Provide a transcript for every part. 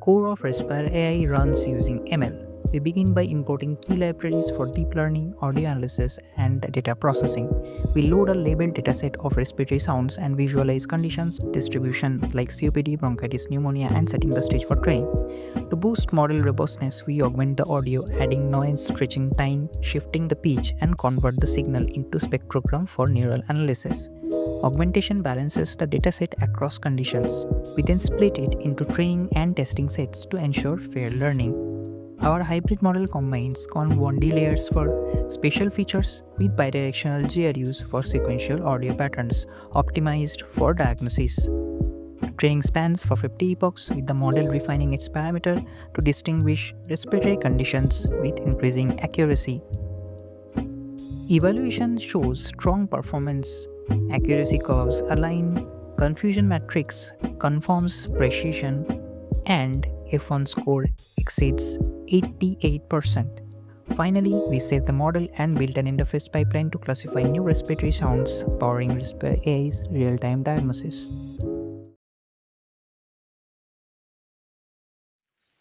core of RespireAI runs using ML. We begin by importing key libraries for deep learning, audio analysis, and data processing. We load a labeled dataset of respiratory sounds and visualize conditions, distribution like COPD, bronchitis, pneumonia, and setting the stage for training. To boost model robustness, we augment the audio, adding noise, stretching time, shifting the pitch, and convert the signal into spectrogram for neural analysis. Augmentation balances the dataset across conditions. We then split it into training and testing sets to ensure fair learning. Our hybrid model combines Con1D layers for spatial features with bidirectional GRUs for sequential audio patterns, optimized for diagnosis. Training spans for 50 epochs, with the model refining its parameter to distinguish respiratory conditions with increasing accuracy. Evaluation shows strong performance, accuracy curves align, confusion matrix confirms precision, and F1 score exceeds 88%. Finally, we saved the model and built an interface pipeline to classify new respiratory sounds, powering RespireAI's real-time diagnosis.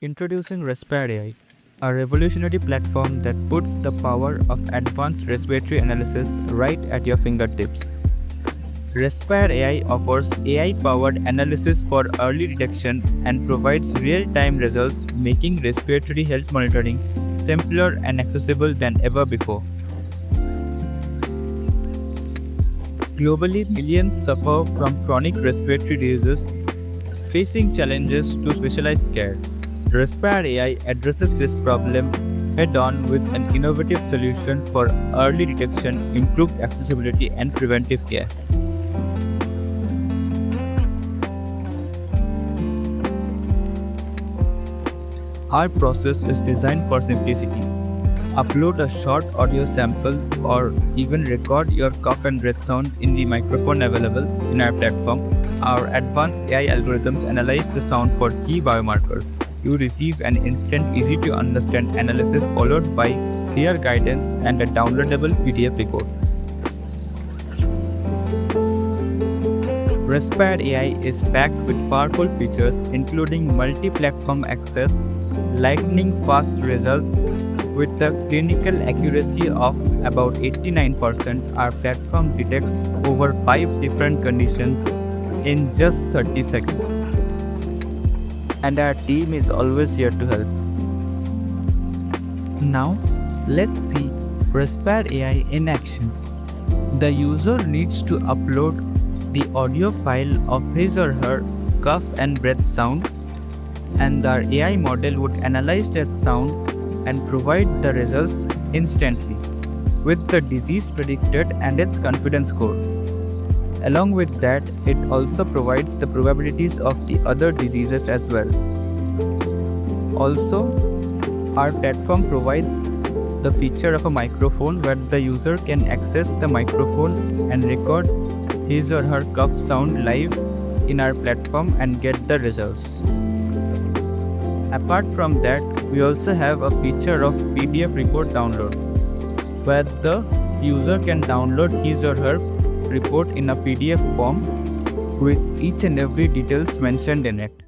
Introducing RespireAI, a revolutionary platform that puts the power of advanced respiratory analysis right at your fingertips. RespireAI offers AI-powered analysis for early detection and provides real-time results, making respiratory health monitoring simpler and accessible than ever before. Globally, millions suffer from chronic respiratory diseases, facing challenges to specialized care. RespireAI addresses this problem head-on with an innovative solution for early detection, improved accessibility, and preventive care. Our process is designed for simplicity. Upload a short audio sample or even record your cough and breath sound in the microphone available in our platform. Our advanced AI algorithms analyze the sound for key biomarkers. You receive an instant, easy-to-understand analysis followed by clear guidance and a downloadable PDF report. RespireAI is packed with powerful features including multi-platform access, lightning-fast results. With a clinical accuracy of about 89%, our platform detects over 5 different conditions in just 30 seconds. And our team is always here to help. Now, let's see RespireAI in action. The user needs to upload the audio file of his or her cough and breath sound, and our AI model would analyze that sound and provide the results instantly, with the disease predicted and its confidence score. Along with that, it also provides the probabilities of the other diseases as well. Also, our platform provides the feature of a microphone where the user can access the microphone and record his or her cough sound live in our platform and get the results. Apart from that, we also have a feature of PDF report download, where the user can download his or her report in a PDF form with each and every details mentioned in it.